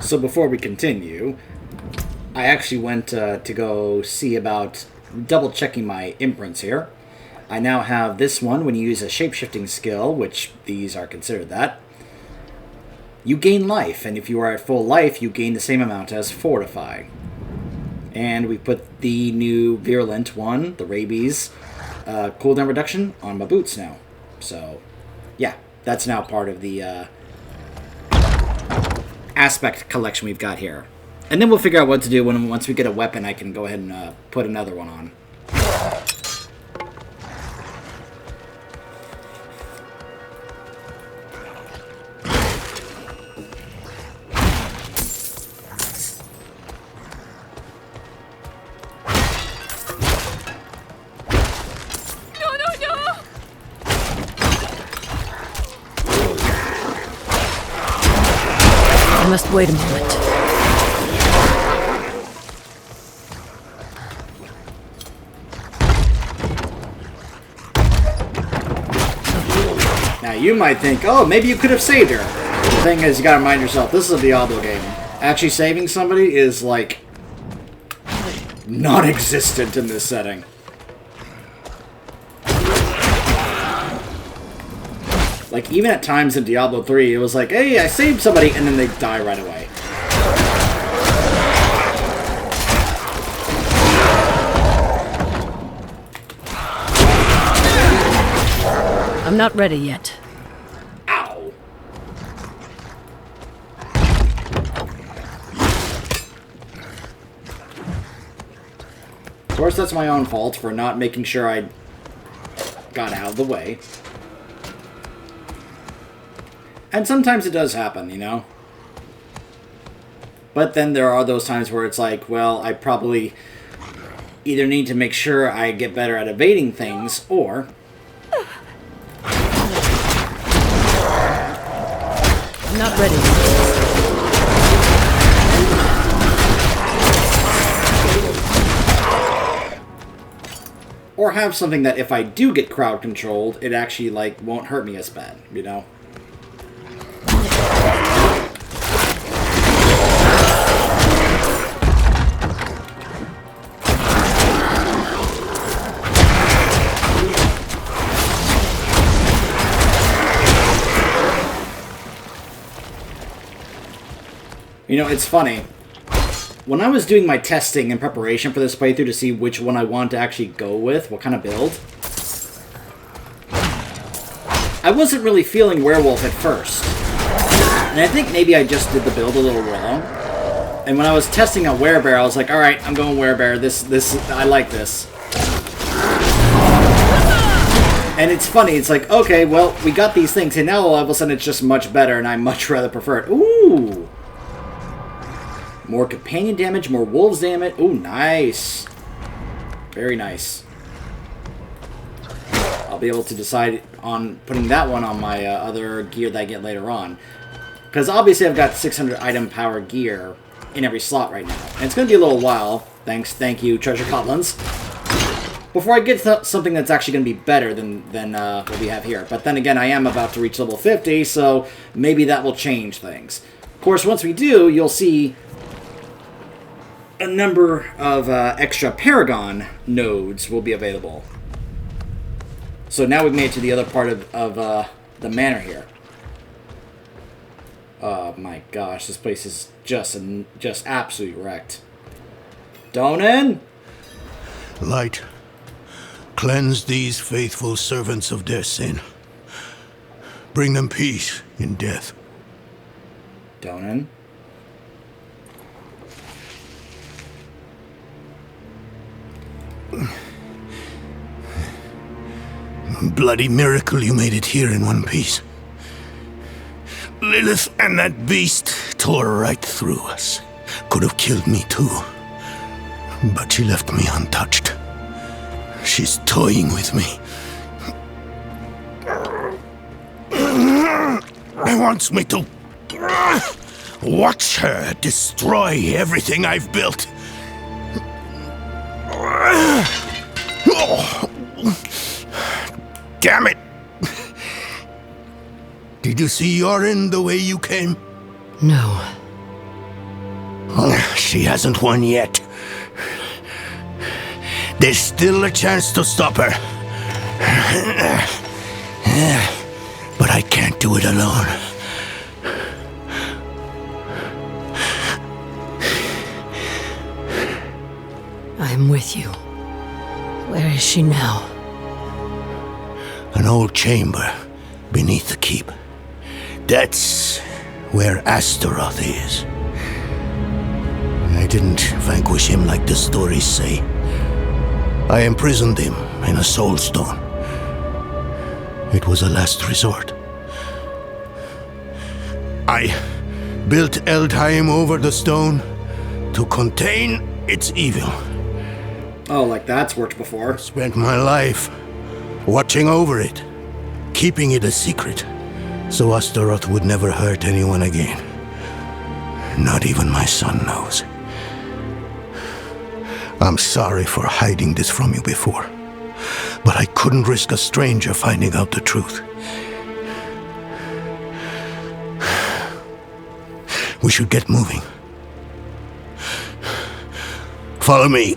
So before we continue, I actually went to go see about double-checking my imprints here. I now have this one when you use a shape-shifting skill, which these are considered that. You gain life, and if you are at full life, you gain the same amount as Fortify. And we put the new Virulent one, the Rabies, cooldown reduction on my boots now. So, yeah, that's now part of the aspect collection we've got here. And then we'll figure out what to do once we get a weapon. I can go ahead and put another one on. I must wait a moment. Now you might think, oh, maybe you could have saved her. The thing is, you gotta remind yourself, this is a Diablo game. Actually saving somebody is, like, non-existent in this setting. Like, even at times in Diablo 3, it was like, hey, I saved somebody, and then they die right away. I'm not ready yet. Ow. Of course, that's my own fault for not making sure I got out of the way. And sometimes it does happen, you know? But then there are those times where it's like, well, I probably either need to make sure I get better at evading things, or... I'm not ready. Or have something that if I do get crowd controlled, it actually, like, won't hurt me as bad, you know? You know, it's funny. When I was doing my testing in preparation for this playthrough to see which one I want to actually go with, what kind of build, I wasn't really feeling werewolf at first. And I think maybe I just did the build a little wrong. And when I was testing out werebear, I was like, alright, I'm going werebear. I like this. And it's funny, it's like, okay, well, we got these things, and now all of a sudden it's just much better, and I much rather prefer it. Ooh! More companion damage, more wolves damage. Ooh, nice. Very nice. I'll be able to decide on putting that one on my other gear that I get later on. Because obviously I've got 600 item power gear in every slot right now. And it's going to be a little while, thank you, Treasure Goblins, before I get something that's actually going to be better than what we have here. But then again, I am about to reach level 50, so maybe that will change things. Of course, once we do, you'll see a number of extra Paragon nodes will be available. So now we've made it to the other part of the manor here. Oh my gosh, this place is just absolutely wrecked. Donan? Light, cleanse these faithful servants of their sin. Bring them peace in death. Donan? Bloody miracle you made it here in one piece. Lilith and that beast tore right through us. Could have killed me too. But she left me untouched. She's toying with me. Wants me to watch her destroy everything I've built. Oh, damn it! Did you see Yorin the way you came? No. She hasn't won yet. There's still a chance to stop her. But I can't do it alone. I'm with you. Where is she now? An old chamber beneath the keep. That's where Astaroth is. I didn't vanquish him like the stories say. I imprisoned him in a soul stone. It was a last resort. I built Eldheim over the stone to contain its evil. Oh, like that's worked before. Spent my life watching over it, keeping it a secret, so Astaroth would never hurt anyone again. Not even my son knows. I'm sorry for hiding this from you before, but I couldn't risk a stranger finding out the truth. We should get moving. Follow me.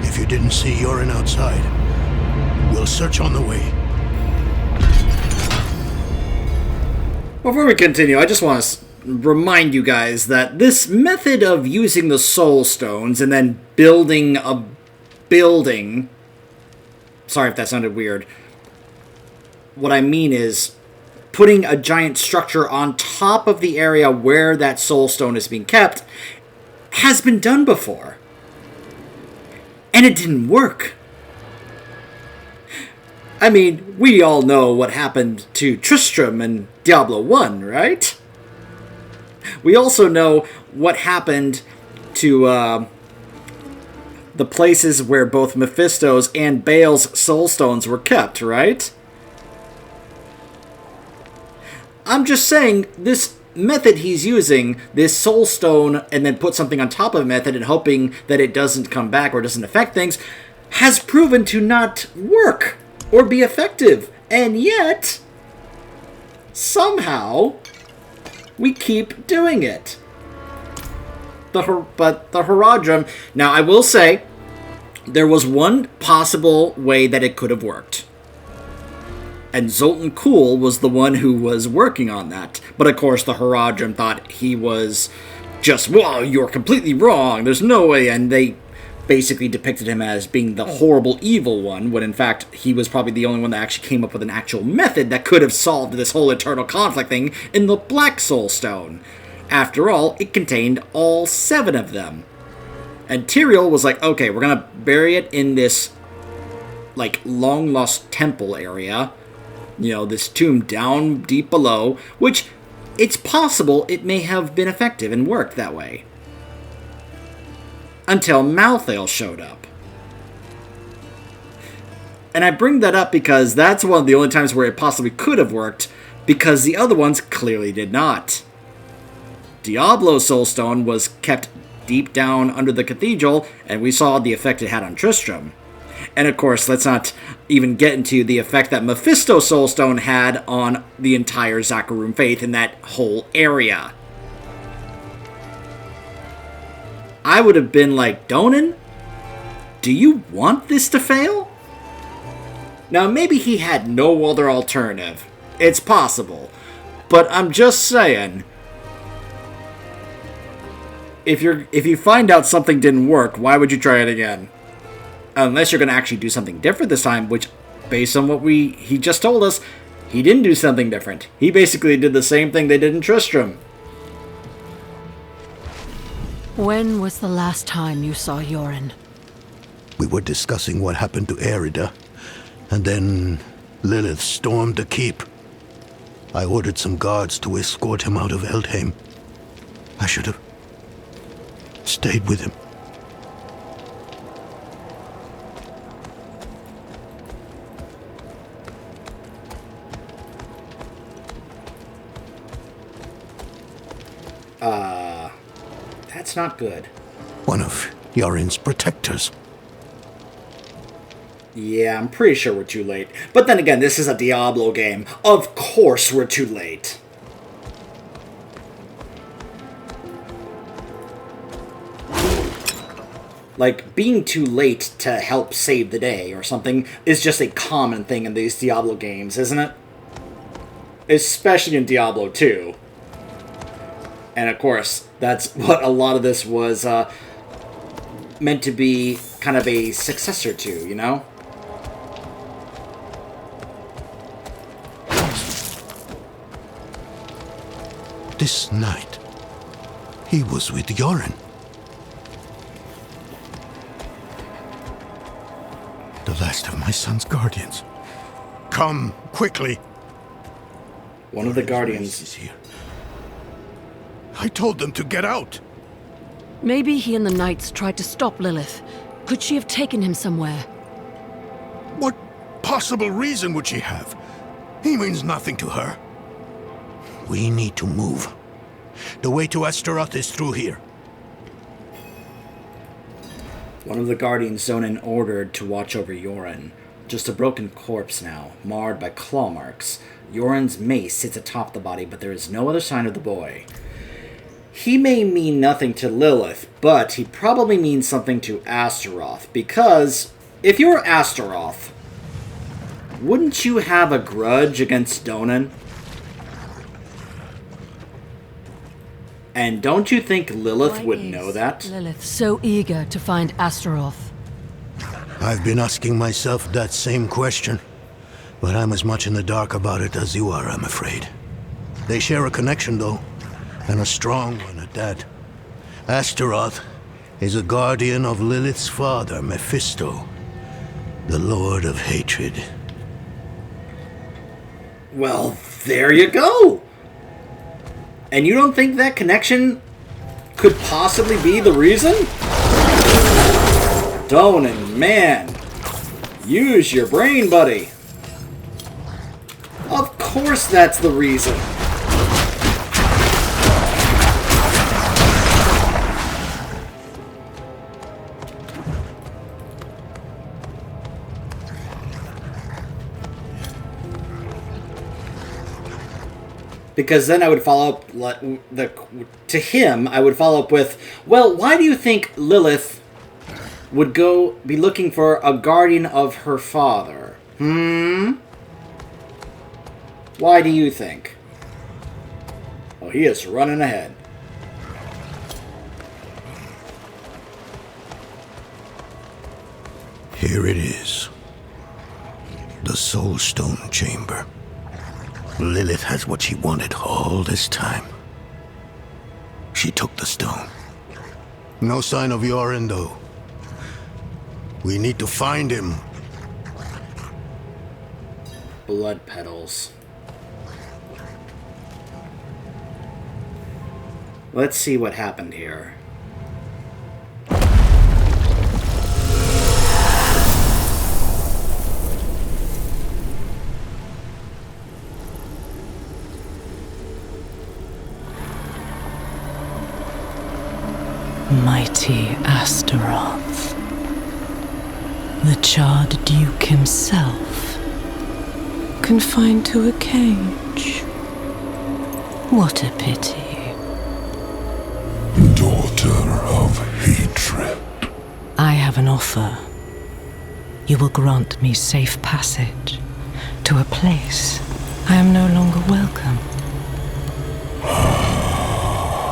If you didn't see Yorin outside, we'll search on the way. Before we continue, I just want to remind you guys that this method of using the soul stones and then building a building... Sorry if that sounded weird. What I mean is putting a giant structure on top of the area where that soul stone is being kept has been done before. And it didn't work. I mean, we all know what happened to Tristram in Diablo 1, right? We also know what happened to the places where both Mephisto's and Baal's soul stones were kept, right? I'm just saying, this method he's using, this soul stone and then put something on top of a method and hoping that it doesn't come back or doesn't affect things, has proven to not work or be effective. And yet, somehow, we keep doing it. But the Herodrum... Now, I will say, there was one possible way that it could have worked. And Zoltan Kuhl was the one who was working on that. But of course, the Herodrum thought he was just, whoa, you're completely wrong, there's no way, and they basically depicted him as being the horrible evil one, when in fact, he was probably the only one that actually came up with an actual method that could have solved this whole eternal conflict thing in the Black Soul Stone. After all, it contained all 7 of them. And Tyrael was like, okay, we're gonna bury it in this, like, long-lost temple area. You know, this tomb down deep below, which, it's possible it may have been effective and worked that way. Until Malthael showed up. And I bring that up because that's one of the only times where it possibly could have worked, because the other ones clearly did not. Diablo's Soulstone was kept deep down under the cathedral, and we saw the effect it had on Tristram. And of course, let's not even get into the effect that Mephisto's Soulstone had on the entire Zakarum faith in that whole area. I would have been like, Donan, do you want this to fail? Now, maybe he had no other alternative. It's possible. But I'm just saying, if you find out something didn't work, why would you try it again? Unless you're going to actually do something different this time, which, based on what he just told us, he didn't do something different. He basically did the same thing they did in Tristram. When was the last time you saw Yorin? We were discussing what happened to Erida, and then Lilith stormed the keep. I ordered some guards to escort him out of Eldheim. I should have stayed with him. That's not good. One of Yorin's protectors. Yeah, I'm pretty sure we're too late. But then again, this is a Diablo game. Of course we're too late. like, being too late to help save the day or something is just a common thing in these Diablo games, isn't it? Especially in Diablo 2. And of course, that's what a lot of this was meant to be kind of a successor to, you know? This night, he was with Yoren. The last of my son's guardians. Come, quickly. One of the guardians is here. I told them to get out. Maybe he and the Knights tried to stop Lilith. Could she have taken him somewhere? What possible reason would she have? He means nothing to her. We need to move. The way to Astaroth is through here. One of the Guardians Zonin ordered to watch over Yoren. Just a broken corpse now, marred by claw marks. Yoren's mace sits atop the body, but there is no other sign of the boy. He may mean nothing to Lilith, but he probably means something to Astaroth, because if you're Astaroth, wouldn't you have a grudge against Donan? And don't you think Lilith would know that? Lilith so eager to find Astaroth. I've been asking myself that same question, but I'm as much in the dark about it as you are, I'm afraid. They share a connection, though, and a strong one at that. Astaroth is a guardian of Lilith's father, Mephisto, the Lord of Hatred. Well, there you go! And you don't think that connection could possibly be the reason? Donan, man. Use your brain, buddy. Of course that's the reason. Because then I would follow up to him. I would follow up with, well, why do you think Lilith would be looking for a guardian of her father? Why do you think? Oh, he is running ahead. Here it is. The Soul Stone Chamber. Lilith has what she wanted all this time. She took the stone. No sign of Yoren, though. We need to find him. Blood petals. Let's see what happened here. Mighty Astaroth, the charred duke himself, confined to a cage. What a pity. Daughter of hatred. I have an offer. You will grant me safe passage to a place I am no longer welcome.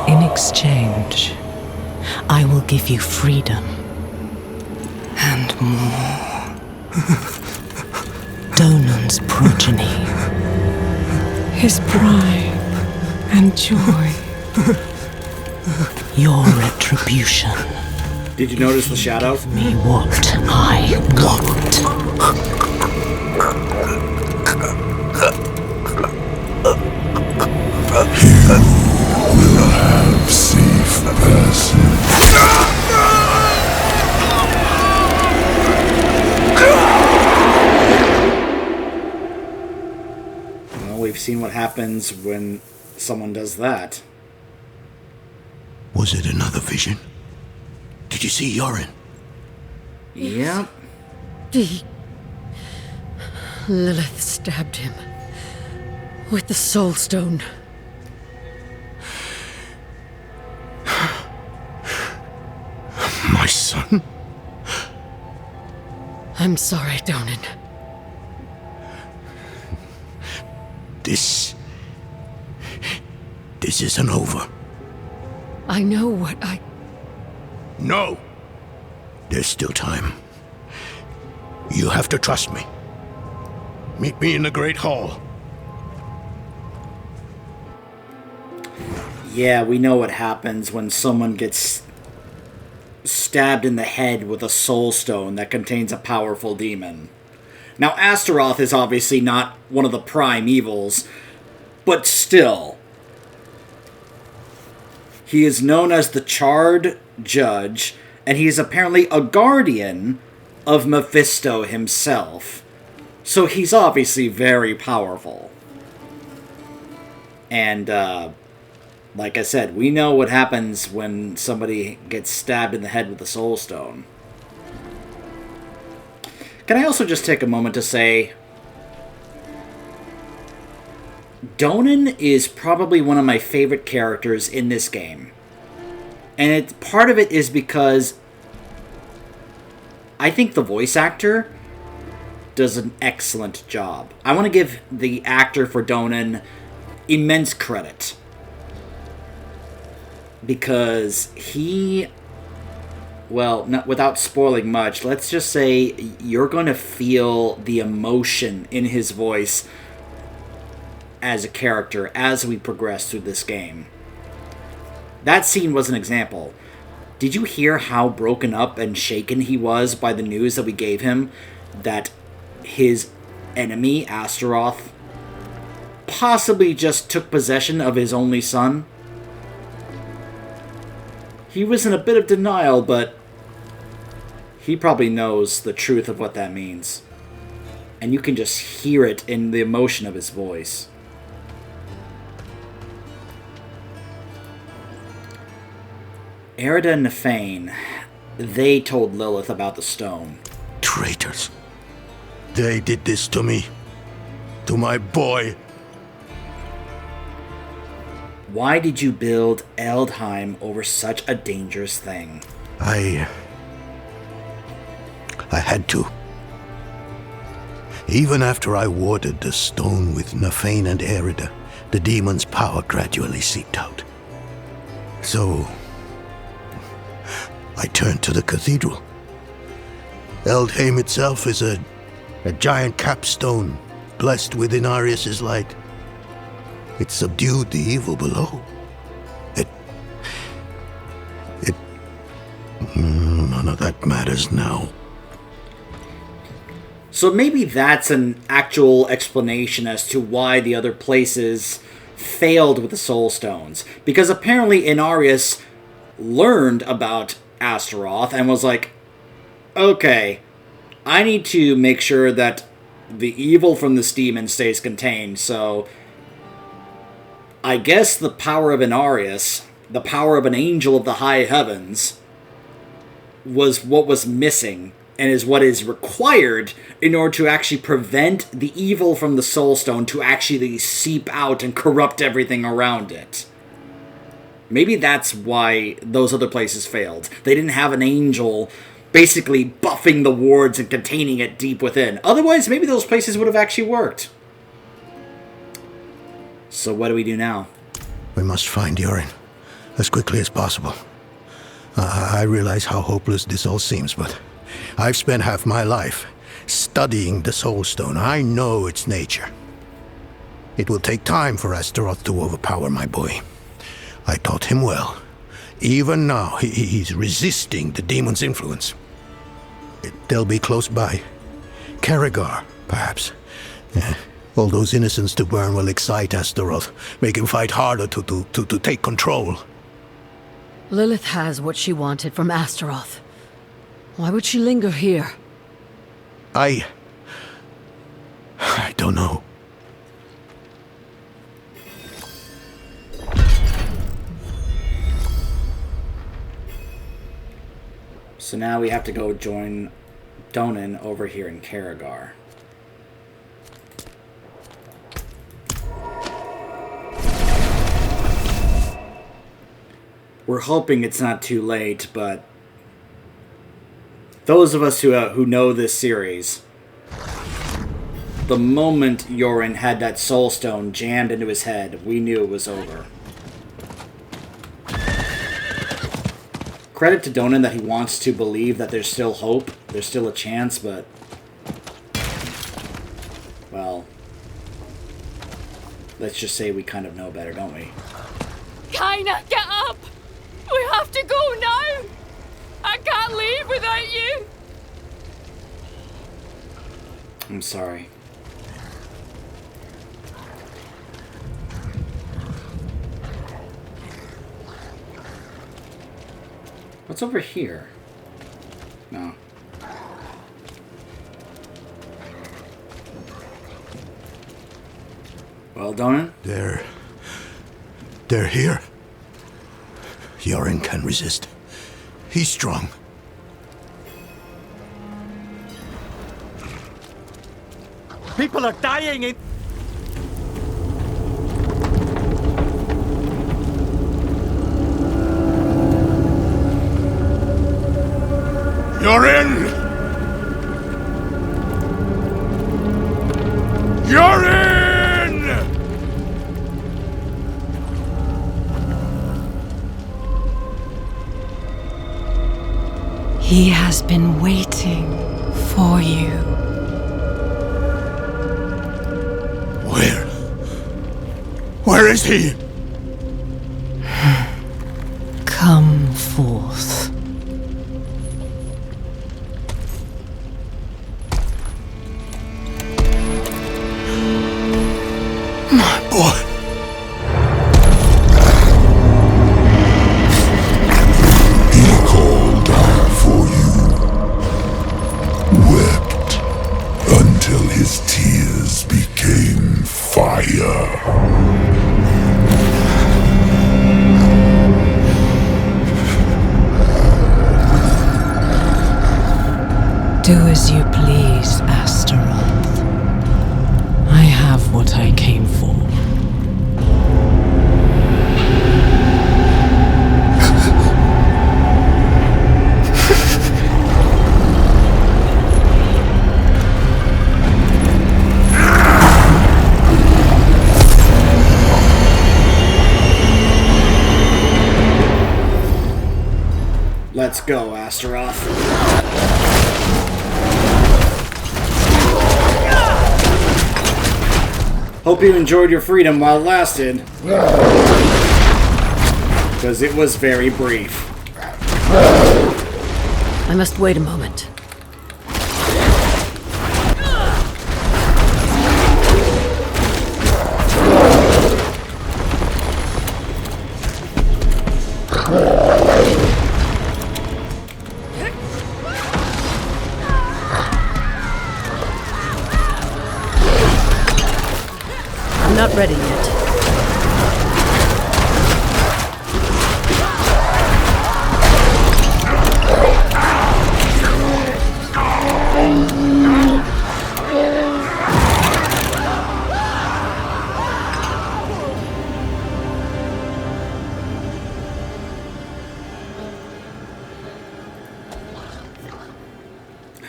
In exchange, I will give you freedom and more. Donan's progeny, his pride and joy, your retribution. Did you notice the shadow? Give me what I want. Will have safe passage. Well, we've seen what happens when someone does that. Was it another vision? Did you see Yoren? Yep. Lilith stabbed him with the Soul Stone. My son? I'm sorry, Donan. This isn't over. I know what I... No! There's still time. You have to trust me. Meet me in the Great Hall. Yeah, we know what happens when someone gets stabbed in the head with a soul stone that contains a powerful demon. Now, Astaroth is obviously not one of the prime evils, but still. He is known as the Charred Judge, and he is apparently a guardian of Mephisto himself. So he's obviously very powerful. And, like I said, we know what happens when somebody gets stabbed in the head with a soul stone. Can I also just take a moment to say, Donan is probably one of my favorite characters in this game. And part of it is because I think the voice actor does an excellent job. I want to give the actor for Donan immense credit. Because he... Well, without spoiling much, let's just say you're going to feel the emotion in his voice as a character as we progress through this game. That scene was an example. Did you hear how broken up and shaken he was by the news that we gave him that his enemy, Astaroth, possibly just took possession of his only son? He was in a bit of denial, but he probably knows the truth of what that means. And you can just hear it in the emotion of his voice. Erida and Nefane, they told Lilith about the stone. Traitors. They did this to me. To my boy. Why did you build Eldheim over such a dangerous thing? I had to. Even after I warded the stone with Nefane and Erida, the demon's power gradually seeped out. So, I turned to the cathedral. Eldheim itself is a giant capstone blessed with Inarius' light. It subdued the evil below. None of that matters now. So maybe that's an actual explanation as to why the other places failed with the Soul Stones. Because apparently Inarius learned about Astaroth and was like, okay, I need to make sure that the evil from this demon stays contained, so I guess the power of Inarius, the power of an angel of the high heavens, was what was missing and is what is required in order to actually prevent the evil from the Soul Stone to actually seep out and corrupt everything around it. Maybe that's why those other places failed. They didn't have an angel basically buffing the wards and containing it deep within. Otherwise, maybe those places would have actually worked. So what do we do now? We must find Yorin as quickly as possible. I realize how hopeless this all seems, but I've spent half my life studying the Soul Stone. I know its nature. It will take time for Astaroth to overpower my boy. I taught him well. Even now, he's resisting the demon's influence. They'll be close by. Karagar, perhaps. All those innocents to burn will excite Astaroth, make him fight harder to take control. Lilith has what she wanted from Astaroth. Why would she linger here? I don't know. So now we have to go join Donan over here in Karagar. We're hoping it's not too late, but those of us who know this series, the moment Yoren had that soul stone jammed into his head, we knew it was over. Credit to Donan that he wants to believe that there's still hope, there's still a chance, but... well... let's just say we kind of know better, don't we? Kaina, get up! We have to go now! I can't leave without you! I'm sorry. What's over here? No. Well, Donan? They're here. Yoren can resist. He's strong. People are dying in... Yoren! Yoren! He has been waiting for you. Where is he? Come forth. My boy. He called out for you, wept until his tears became fire. Do as you please, Astaroth. I have what I came for. Let's go, Astaroth. Hope you enjoyed your freedom while it lasted. Because it was very brief. I must wait a moment. I'm not ready yet.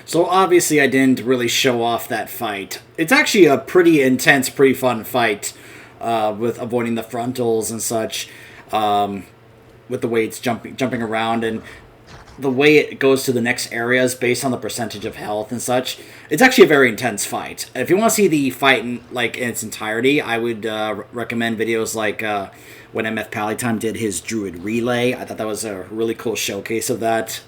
So obviously I didn't really show off that fight. It's actually a pretty intense, pretty fun fight with avoiding the frontals and such, with the way it's jumping around and the way it goes to the next areas based on the percentage of health and such. It's actually a very intense fight. If you want to see the fight in its entirety, I would recommend videos like when MF Pallytime did his Druid Relay. I thought that was a really cool showcase of that.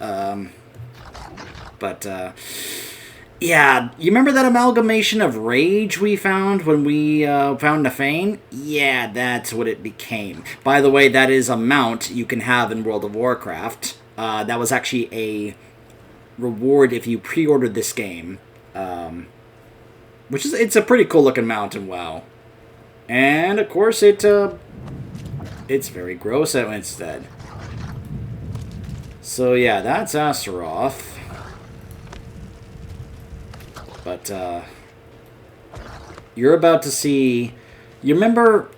Yeah, you remember that amalgamation of rage we found when we found Nefane? Yeah, that's what it became. By the way, that is a mount you can have in World of Warcraft. That was actually a reward if you pre-ordered this game. It's a pretty cool looking mount in WoW. And, of course, it's very gross when it's dead. So, yeah, that's Astaroth. But, you're about to see... You remember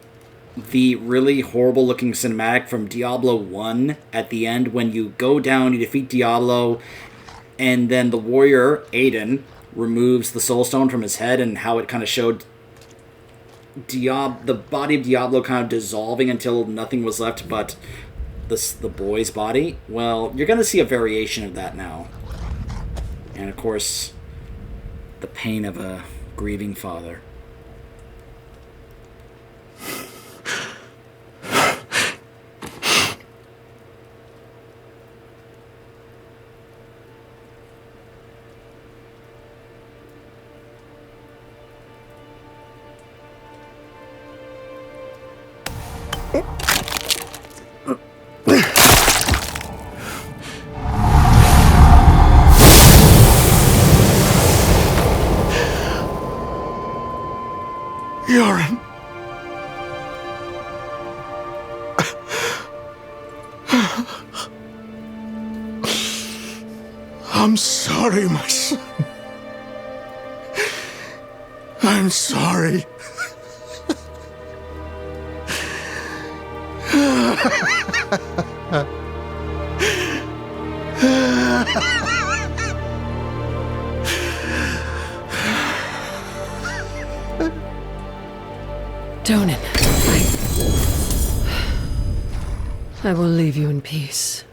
the really horrible looking cinematic from Diablo 1 at the end when you go down, you defeat Diablo, And then the warrior, Aiden, removes the soul stone from his head, and how it kind of showed the body of Diablo kind of dissolving until nothing was left but the boy's body. Well, you're going to see a variation of that now. And of course, the pain of a grieving father. Yoren. I'm sorry, my son. I'm sorry. Donan, I will leave you in peace.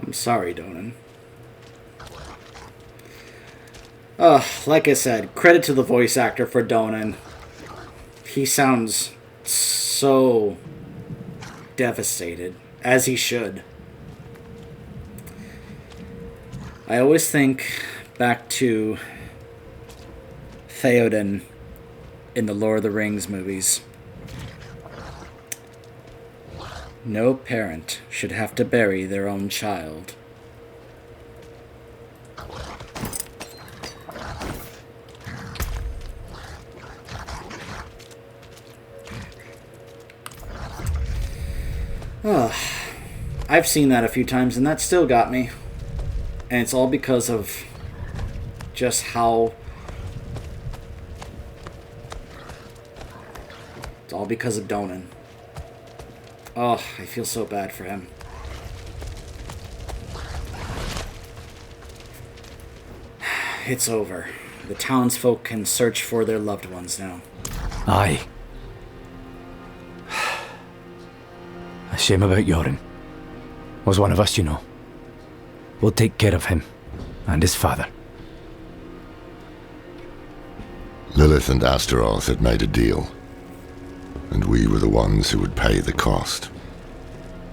I'm sorry, Donan. Like I said, credit to the voice actor for Donan. He sounds so devastated, as he should. I always think back to Theoden in the Lord of the Rings movies. No parent should have to bury their own child. I've seen that a few times, and that still got me. And it's all because of just how... It's all because of Donan. Oh, I feel so bad for him. It's over. The townsfolk can search for their loved ones now. Aye. A shame about Yoren. Was one of us, you know. We'll take care of him and his father. Lilith and Astaroth had made a deal, and we were the ones who would pay the cost.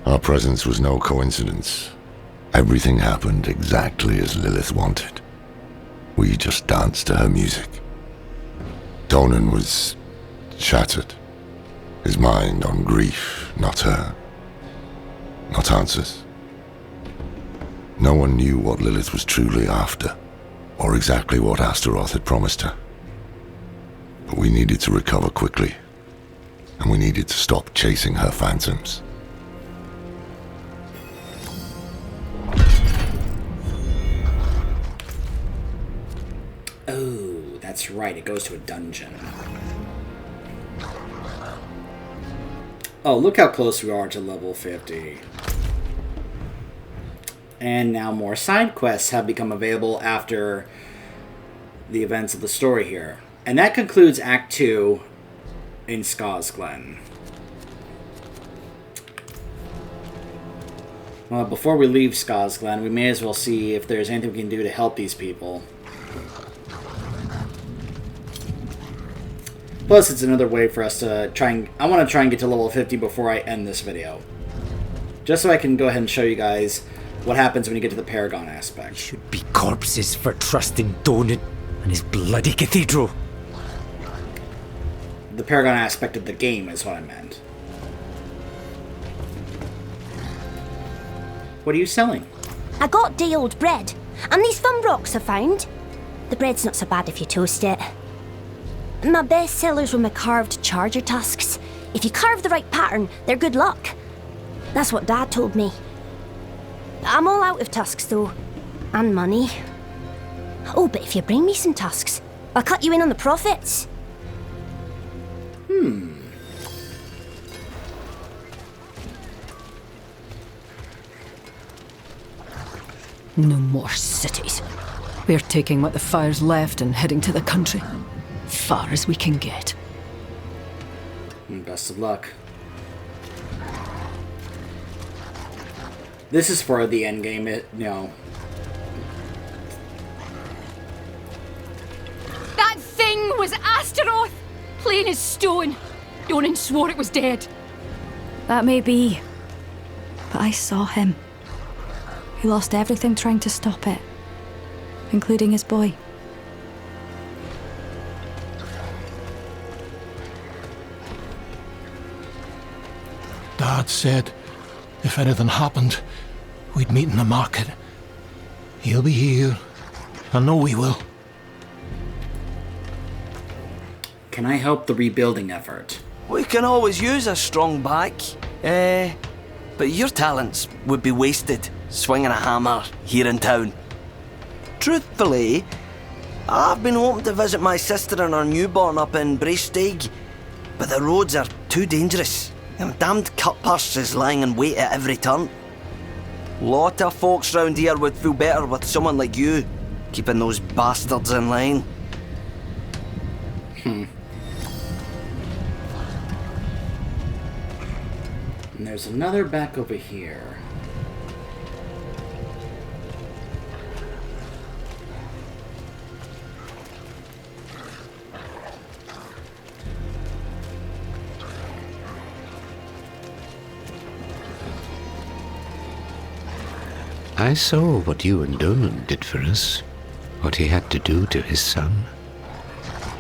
Our presence was no coincidence. Everything happened exactly as Lilith wanted. We just danced to her music. Donan was shattered. His mind on grief, not her. Not answers. No one knew what Lilith was truly after, or exactly what Astaroth had promised her. But we needed to recover quickly, and we needed to stop chasing her phantoms. Oh, that's right, it goes to a dungeon. Oh, look how close we are to level 50. And now more side quests have become available after the events of the story here. And that concludes Act 2 in Skazglen. Well, before we leave Skazglen, we may as well see if there's anything we can do to help these people. Plus, it's another way for us to try and... I want to try and get to level 50 before I end this video. Just so I can go ahead and show you guys what happens when you get to the Paragon aspect. Should be corpses for trusting Donan and his bloody cathedral. The Paragon aspect of the game is what I meant. What are you selling? I got day old bread, and these thumb rocks I found. The bread's not so bad if you toast it. My best sellers were my carved charger tusks. If you carve the right pattern, they're good luck. That's what Dad told me. I'm all out of tusks, though. And money. Oh, but if you bring me some tusks, I'll cut you in on the profits. No more cities. We're taking what the fire's left and heading to the country. Far as we can get. Best of luck. This is for the end game, That thing was Astaroth! Plain as stone. Donan swore it was dead. That may be. But I saw him. He lost everything trying to stop it. Including his boy. Dad said if anything happened, we'd meet in the market. He'll be here. I know we will. Can I help the rebuilding effort? We can always use a strong back. But your talents would be wasted swinging a hammer here in town. Truthfully, I've been hoping to visit my sister and her newborn up in Braestig, but the roads are too dangerous. Them damned cutpurse is lying in wait at every turn. Lot of folks round here would feel better with someone like you keeping those bastards in line. And there's another back over here. I saw what you and Donan did for us, what he had to do to his son.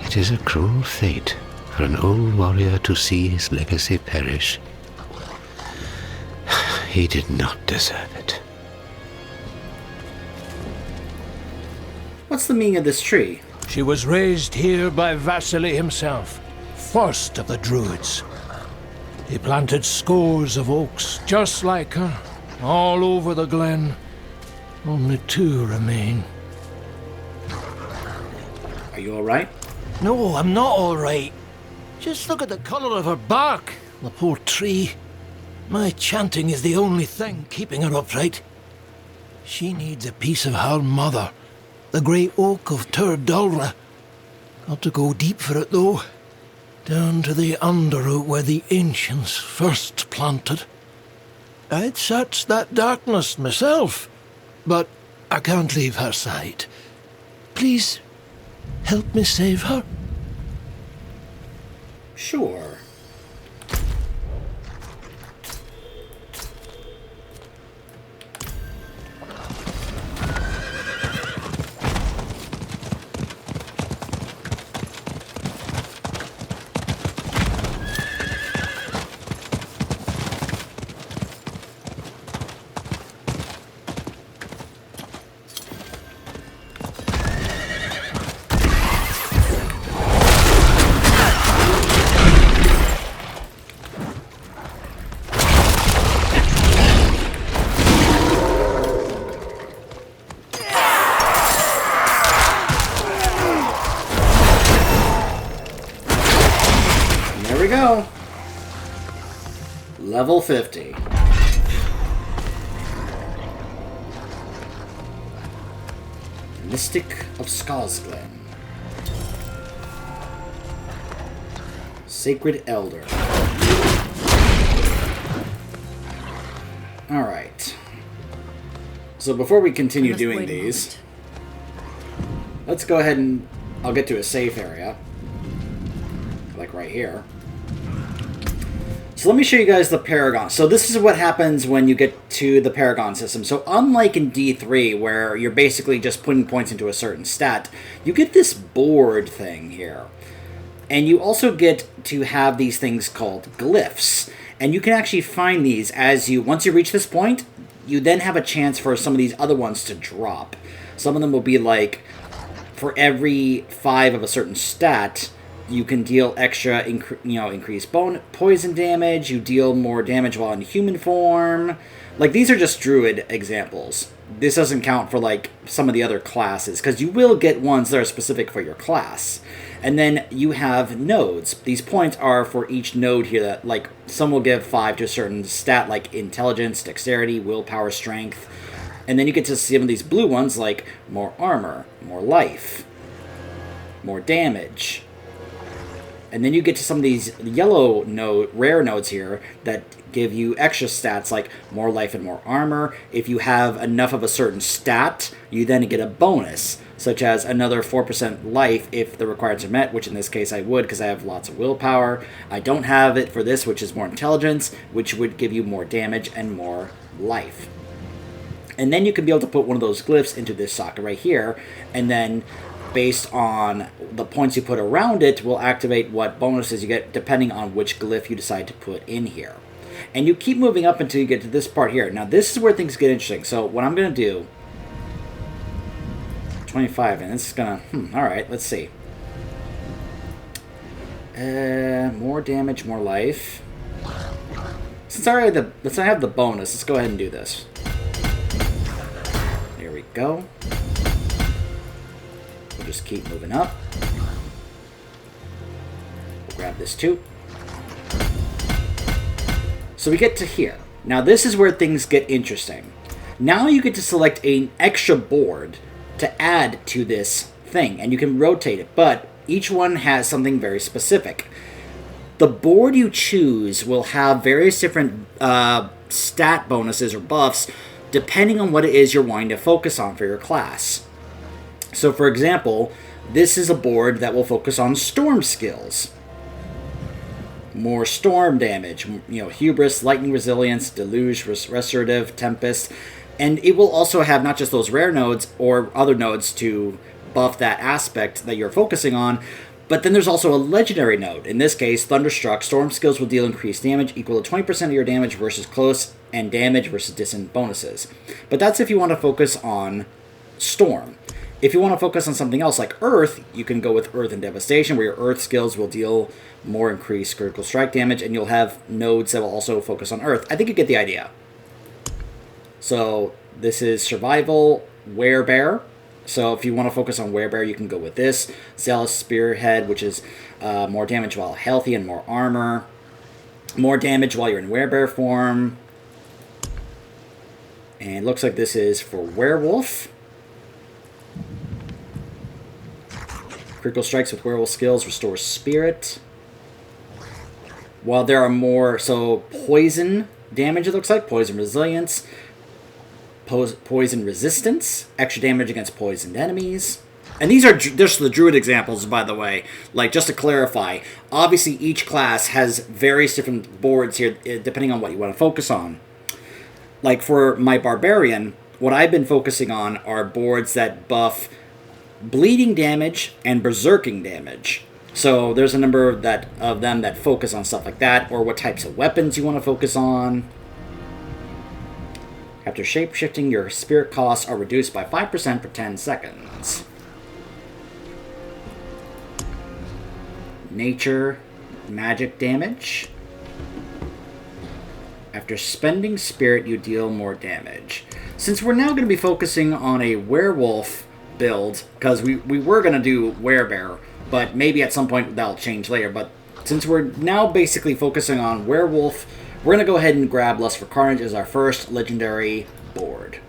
It is a cruel fate for an old warrior to see his legacy perish. He did not deserve it. What's the meaning of this tree? She was raised here by Vasily himself, first of the Druids. He planted scores of oaks just like her, all over the glen. Only 2 remain. Are you alright? No, I'm not alright. Just look at the colour of her bark, the poor tree. My chanting is the only thing keeping her upright. She needs a piece of her mother, the great oak of Tur Dulra. Got to go deep for it, though. Down to the underroot where the ancients first planted. I'd searched that darkness myself, but I can't leave her side. Please, help me save her. Sure. Level 50. Mystic of Skarsglen. Sacred Elder. Alright. So before we continue doing these, let's go ahead and I'll get to a safe area. Like right here. So let me show you guys the Paragon. So this is what happens when you get to the Paragon system. So unlike in D3, where you're basically just putting points into a certain stat, you get this board thing here. And you also get to have these things called glyphs. And you can actually find these as you, once you reach this point, you then have a chance for some of these other ones to drop. Some of them will be like, for every 5 of a certain stat, you can deal extra, increased poison damage. You deal more damage while in human form. Like, these are just Druid examples. This doesn't count for, like, some of the other classes, because you will get ones that are specific for your class. And then you have nodes. These points are for each node here that, like, some will give 5 to a certain stat, like intelligence, dexterity, willpower, strength. And then you get to some of these blue ones like more armor, more life, more damage. And then you get to some of these yellow rare nodes here that give you extra stats like more life and more armor. If you have enough of a certain stat, you then get a bonus, such as another 4% life if the requirements are met, which in this case I would because I have lots of willpower. I don't have it for this, which is more intelligence, which would give you more damage and more life. And then you can be able to put one of those glyphs into this socket right here, and then based on the points you put around it will activate what bonuses you get depending on which glyph you decide to put in here. And you keep moving up until you get to this part here. Now this is where things get interesting. So what I'm going to do, 25, and this is going to, alright, let's see. More damage, more life. Since I have the bonus, let's go ahead and do this. There we go. We'll just keep moving up. We'll grab this too. So we get to here. Now this is where things get interesting. Now you get to select an extra board to add to this thing, and you can rotate it, but each one has something very specific. The board you choose will have various different stat bonuses or buffs depending on what it is you're wanting to focus on for your class. So for example, this is a board that will focus on storm skills. More storm damage, hubris, lightning resilience, deluge, restorative, tempest, and it will also have not just those rare nodes or other nodes to buff that aspect that you're focusing on, but then there's also a legendary node. In this case, Thunderstruck. Storm skills will deal increased damage equal to 20% of your damage versus close, and damage versus distant bonuses. But that's if you want to focus on Storm. If you want to focus on something else like Earth, you can go with Earth and Devastation, where your Earth skills will deal more increased critical strike damage, and you'll have nodes that will also focus on Earth. I think you get the idea. So this is Survival, Werebear. So if you want to focus on Werebear, you can go with this. Zealous Spearhead, which is more damage while healthy and more armor. More damage while you're in Werebear form. And it looks like this is for Werewolf. Critical strikes with werewolf skills restores spirit. While there are more, so poison damage, it looks like. Poison resilience. Poison resistance, extra damage against poisoned enemies. And these are just the Druid examples, by the way. Like, just to clarify, obviously each class has various different boards here, depending on what you want to focus on. Like, for my Barbarian, what I've been focusing on are boards that buff bleeding damage and berserking damage. So there's a number of them that focus on stuff like that, or what types of weapons you want to focus on. After shape-shifting, your spirit costs are reduced by 5% for 10 seconds. Nature, magic damage. After spending spirit, you deal more damage. Since we're now going to be focusing on a werewolf build, because we were going to do werebear, but maybe at some point that'll change later, but since we're now basically focusing on werewolf, we're going to go ahead and grab Lust for Carnage as our first legendary board.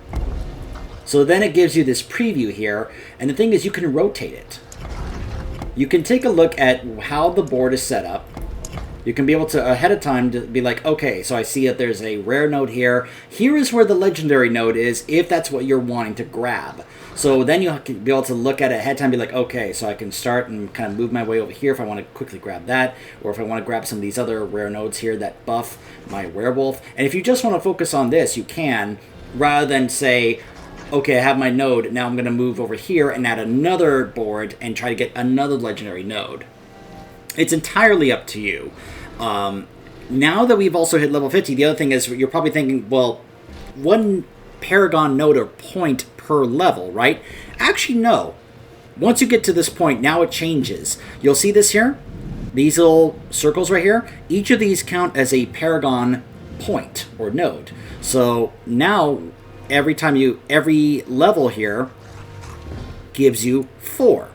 So then it gives you this preview here, and the thing is you can rotate it. You can take a look at how the board is set up. You can be able to, ahead of time, to be like, okay, so I see that there's a rare node here. Here is where the legendary node is, if that's what you're wanting to grab. So then you'll be able to look at it ahead of time and be like, okay, so I can start and kind of move my way over here if I want to quickly grab that, or if I want to grab some of these other rare nodes here that buff my werewolf. And if you just want to focus on this, you can, rather than say, okay, I have my node, now I'm going to move over here and add another board and try to get another legendary node. It's entirely up to you. Now that we've also hit level 50, the other thing is you're probably thinking, well, one Paragon node or point per level, right? Actually, no. Once you get to this point, now it changes. You'll see this here? These little circles right here? Each of these count as a Paragon point or node. So now, every level here gives you 4.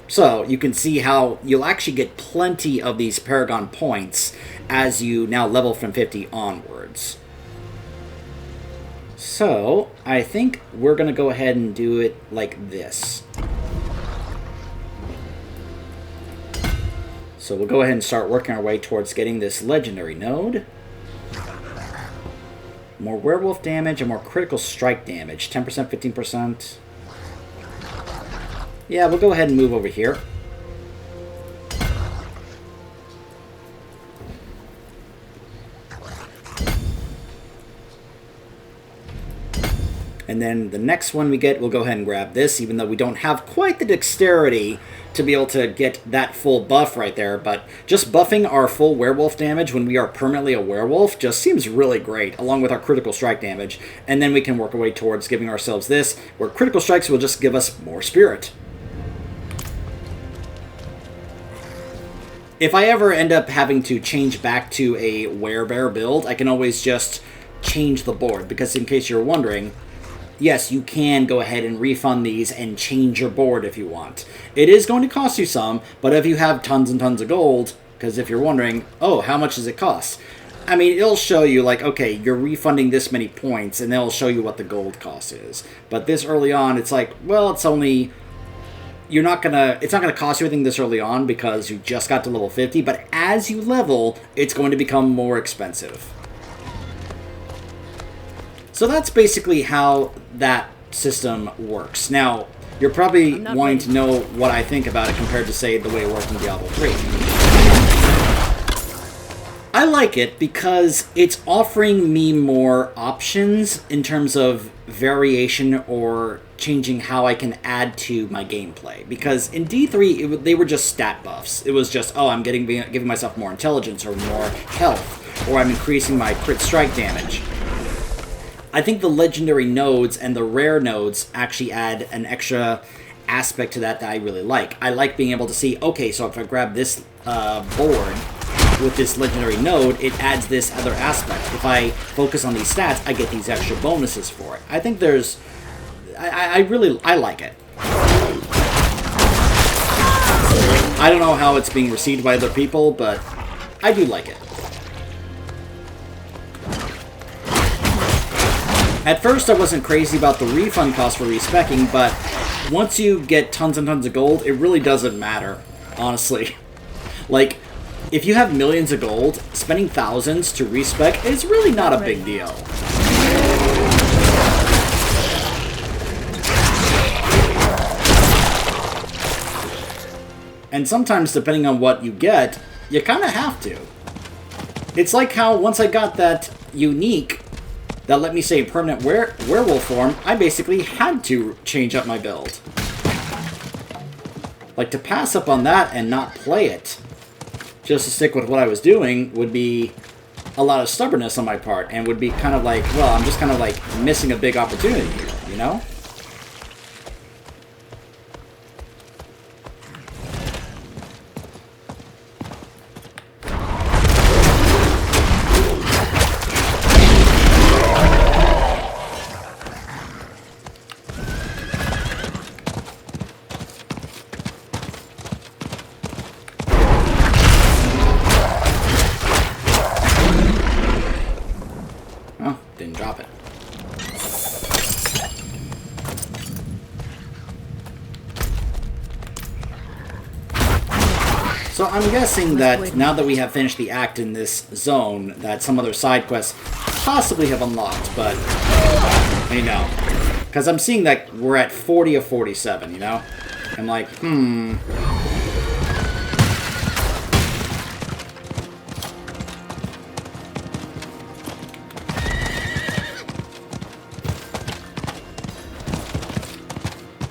So you can see how you'll actually get plenty of these Paragon points as you now level from 50 onwards. So, I think we're going to go ahead and do it like this. So we'll go ahead and start working our way towards getting this legendary node. More werewolf damage and more critical strike damage. 10%, 15%. Yeah, we'll go ahead and move over here. And then the next one we get, we'll go ahead and grab this, even though we don't have quite the dexterity to be able to get that full buff right there. But just buffing our full werewolf damage when we are permanently a werewolf just seems really great, along with our critical strike damage. And then we can work our way towards giving ourselves this, where critical strikes will just give us more spirit. If I ever end up having to change back to a werebear build, I can always just change the board, because in case you're wondering, yes, you can go ahead and refund these and change your board if you want. It is going to cost you some, but if you have tons and tons of gold, because if you're wondering, oh, how much does it cost? I mean, it'll show you, like, okay, you're refunding this many points, and it'll show you what the gold cost is. But this early on, it's like, well, it's only... it's not gonna cost you anything this early on because you just got to level 50, but as you level, it's going to become more expensive. So that's basically how that system works. Now, you're probably wanting to know what I think about it compared to, say, the way it worked in Diablo 3. I like it because it's offering me more options in terms of variation or changing how I can add to my gameplay. Because in D3, they were just stat buffs. It was just, oh, I'm giving myself more intelligence or more health, or I'm increasing my crit strike damage. I think the legendary nodes and the rare nodes actually add an extra aspect to that I really like. I like being able to see, okay, so if I grab this board with this legendary node, it adds this other aspect. If I focus on these stats, I get these extra bonuses for it. I think there's... I like it. I don't know how it's being received by other people, but I do like it. At first, I wasn't crazy about the refund cost for respecking, but once you get tons and tons of gold, it really doesn't matter, honestly. Like, if you have millions of gold, spending thousands to respec is really not a big deal. And sometimes, depending on what you get, you kind of have to. It's like how once I got that unique that let me say permanent werewolf form, I basically had to change up my build. Like, to pass up on that and not play it, just to stick with what I was doing, would be a lot of stubbornness on my part, and would be kind of like, well, I'm just kind of like missing a big opportunity here, you know? So I'm guessing that now that we have finished the act in this zone, that some other side quests possibly have unlocked, but, you know, because I'm seeing that we're at 40 of 47, you know? I'm like,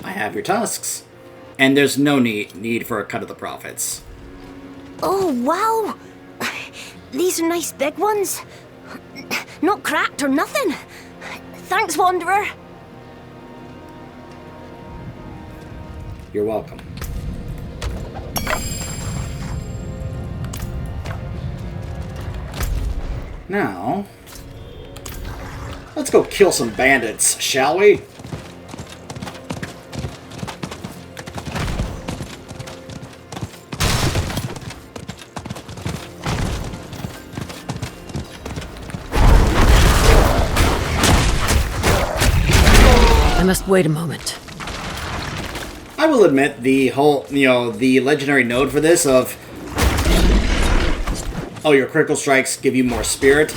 I have your tusks, and there's no need for a cut of the profits. Oh, wow! These are nice big ones. Not cracked or nothing. Thanks, Wanderer. You're welcome. Now, let's go kill some bandits, shall we? must wait a moment. I will admit the whole, the legendary node for this of, oh, your critical strikes give you more spirit.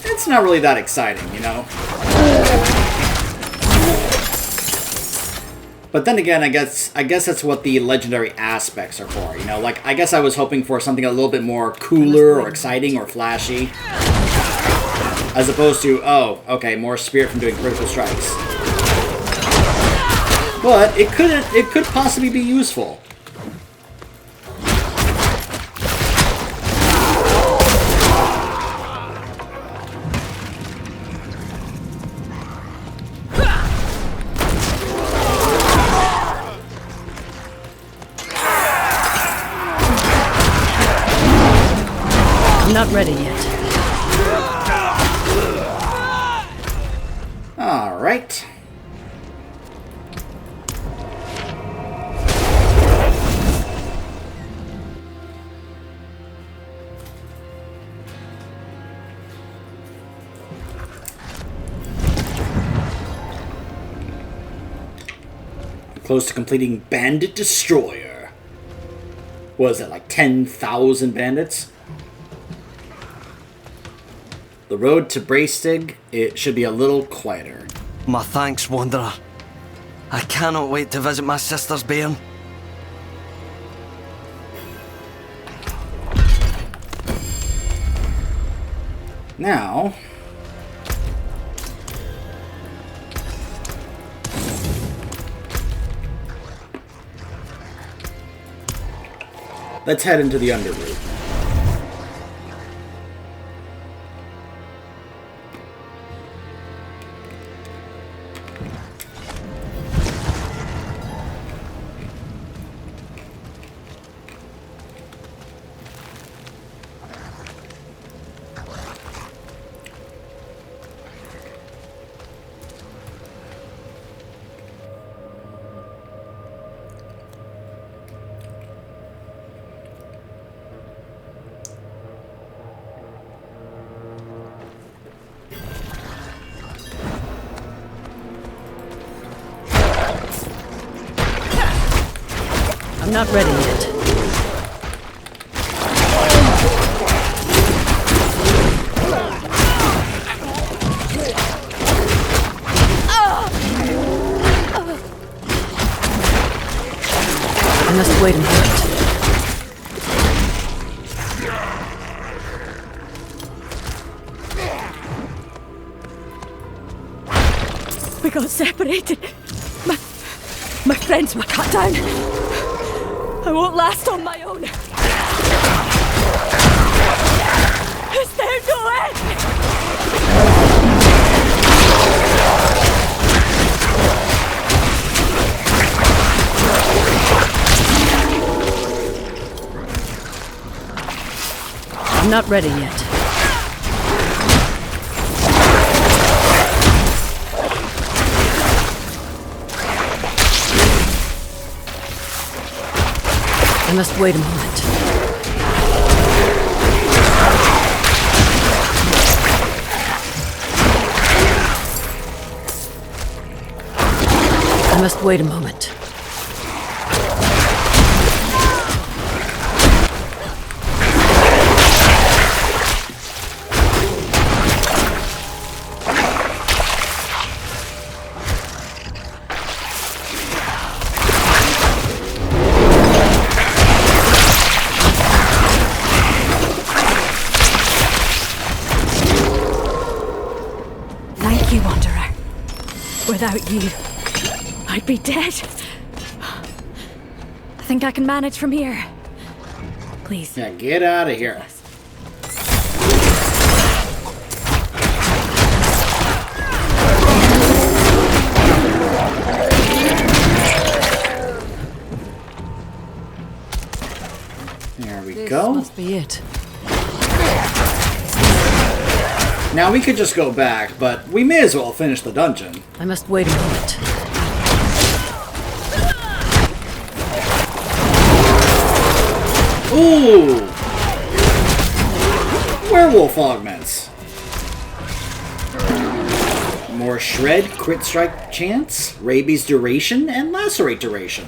It's not really that exciting, But then again, I guess that's what the legendary aspects are for, Like, I guess I was hoping for something a little bit more cooler or exciting or flashy. As opposed to, oh, okay, more spirit from doing critical strikes. But it could possibly be useful. I'm not ready yet. All right. Close to completing Bandit Destroyer. What is it, like 10,000 bandits? The road to Braestig, it should be a little quieter. My thanks, Wanderer. I cannot wait to visit my sister's bairn. Now... let's head into the Underroot. I'm not ready yet. I must wait a moment. We got separated. My friends were cut down. I won't last on my own. Is there no end? I'm not ready yet. I must wait a moment. I must wait a moment. Thank you, Wanderer. Without you, I'd be dead. I think I can manage from here. Please. Yeah, get out of here. There we go. This must be it. Now we could just go back, but we may as well finish the dungeon. I must wait a moment. Ooh! Werewolf augments. More shred, crit strike chance, rabies duration, and lacerate duration.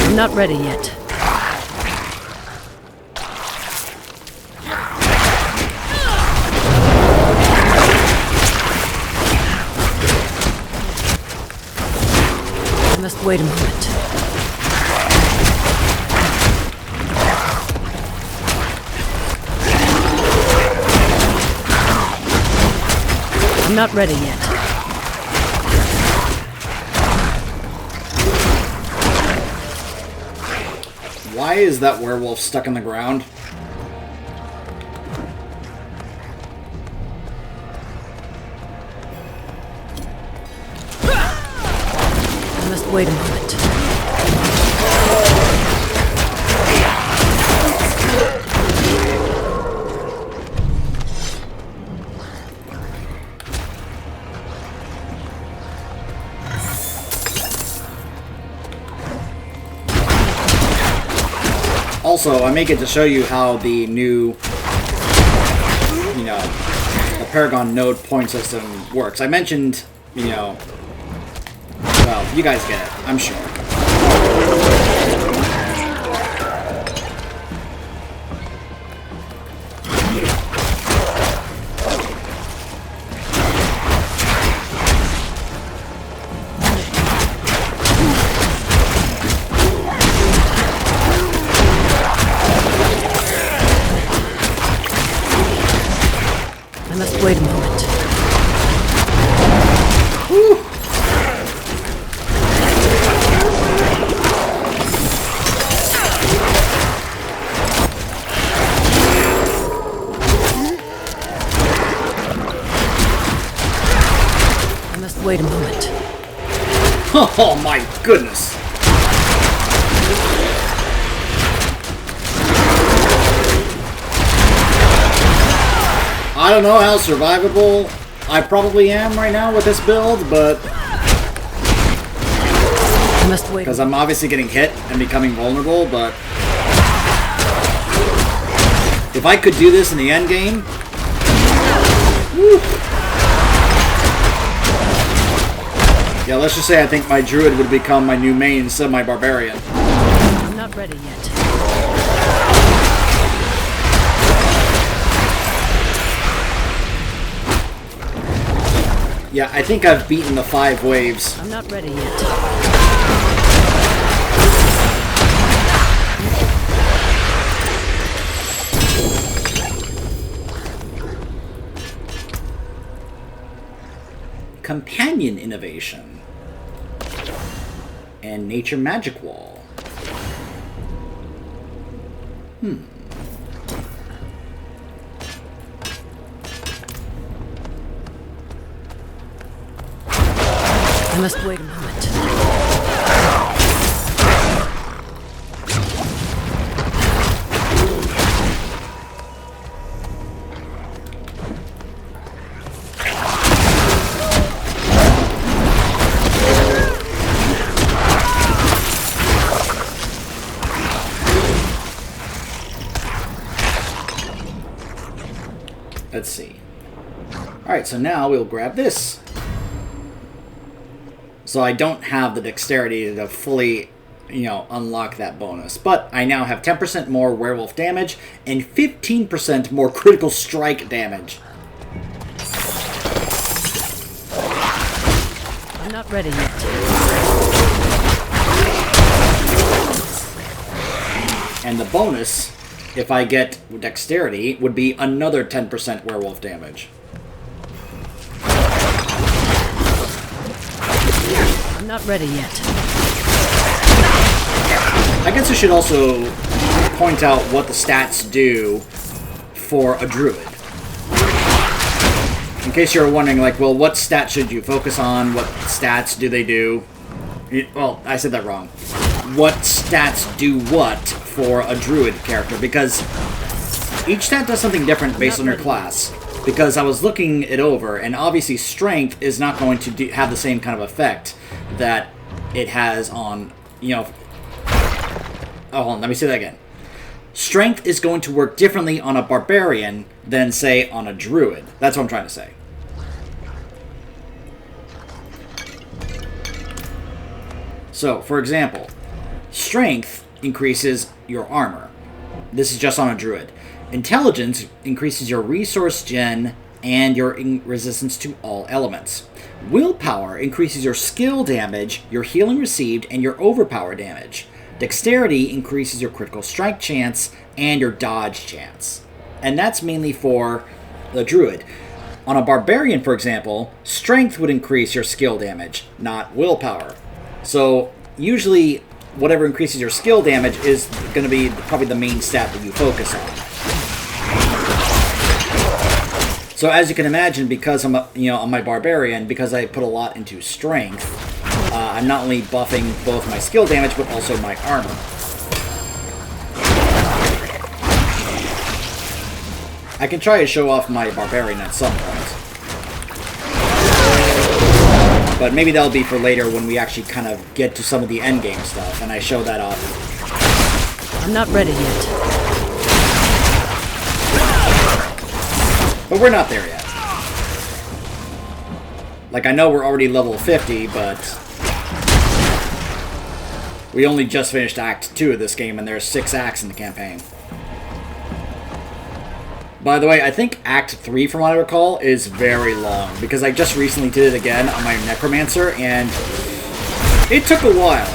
I'm not ready yet. I must wait a moment. I'm not ready yet. Why is that werewolf stuck in the ground? I must wait a moment. Also, I make it to show you how the new, the Paragon node point system works. I mentioned, well, you guys get it, I'm sure. I must wait a moment. Whew. I must wait a moment. Oh my goodness! I don't know how survivable I probably am right now with this build, but I must wait. Because I'm obviously getting hit and becoming vulnerable, but if I could do this in the end game, whew. Yeah, let's just say I think my Druid would become my new main instead of my Barbarian. I'm not ready yet. Yeah, I think I've beaten the 5 waves. I'm not ready yet. Companion innovation. And nature magic wall. I must wait a moment. Let's see. Alright, so now we'll grab this. So I don't have the dexterity to fully, unlock that bonus. But I now have 10% more werewolf damage and 15% more critical strike damage. I'm not ready yet. And the bonus, if I get dexterity, would be another 10% werewolf damage. I'm not ready yet. I guess I should also point out what the stats do for a druid. In case you're wondering, well, what stats should you focus on? What stats do they do? Well, I said that wrong. What stats do what for a druid character? Because each stat does something different based on your class. because I was looking it over, and obviously strength is not going to have the same kind of effect that it has on, you know... Oh, hold on, let me say that again. Strength is going to work differently on a barbarian than, say, on a druid. That's what I'm trying to say. So, for example, strength increases your armor. This is just on a druid. Intelligence increases your resource gen and your resistance to all elements. Willpower increases your skill damage, your healing received, and your overpower damage. Dexterity increases your critical strike chance and your dodge chance. And that's mainly for the druid. On a barbarian, for example, strength would increase your skill damage, not willpower. So usually whatever increases your skill damage is going to be probably the main stat that you focus on. So as you can imagine, because I'm on my barbarian, because I put a lot into strength, I'm not only buffing both my skill damage but also my armor. I can try to show off my barbarian at some point. But maybe that'll be for later when we actually kind of get to some of the endgame stuff, and I show that off. I'm not ready yet. But we're not there yet. Like, I know we're already level 50, but... we only just finished Act 2 of this game, and there's 6 acts in the campaign. By the way, I think Act 3, from what I recall, is very long, because I just recently did it again on my Necromancer, and it took a while.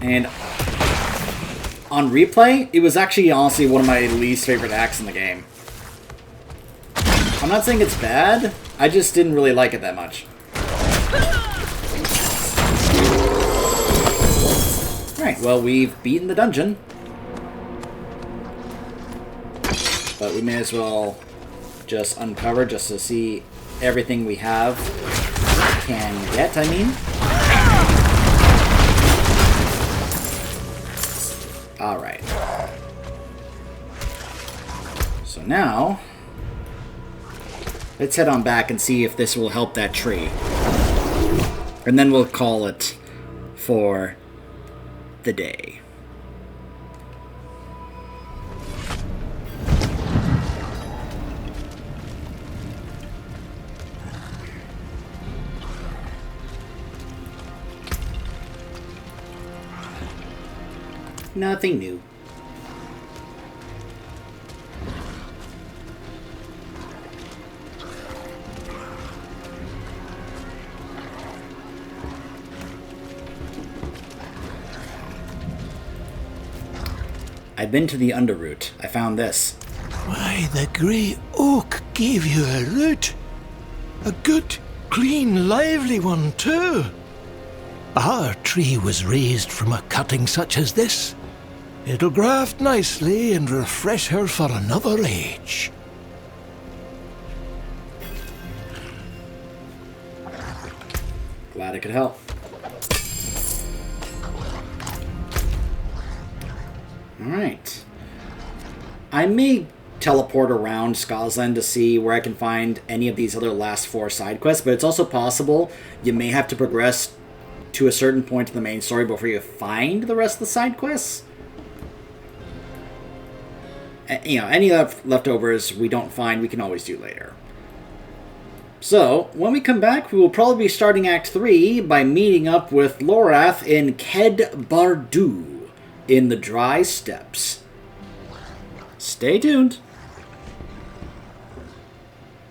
And on replay, it was actually honestly one of my least favorite acts in the game. I'm not saying it's bad, I just didn't really like it that much. Alright, well, we've beaten the dungeon. But we may as well just uncover just to see everything we can get, I mean. Alright. So now, let's head on back and see if this will help that tree. And then we'll call it for the day. Nothing new. I've been to the Underroot. I found this. Why, the grey oak gave you a root. A good, clean, lively one, too. Our tree was raised from a cutting such as this. It'll graft nicely and refresh her for another age. Glad I could help. Alright. I may teleport around Scotland to see where I can find any of these other last 4 side quests, but it's also possible you may have to progress to a certain point in the main story before you find the rest of the side quests. You know, any leftovers we don't find, we can always do later. So, when we come back, we will probably be starting Act 3 by meeting up with Lorath in Ked Bardu in the Dry Steppes. Stay tuned.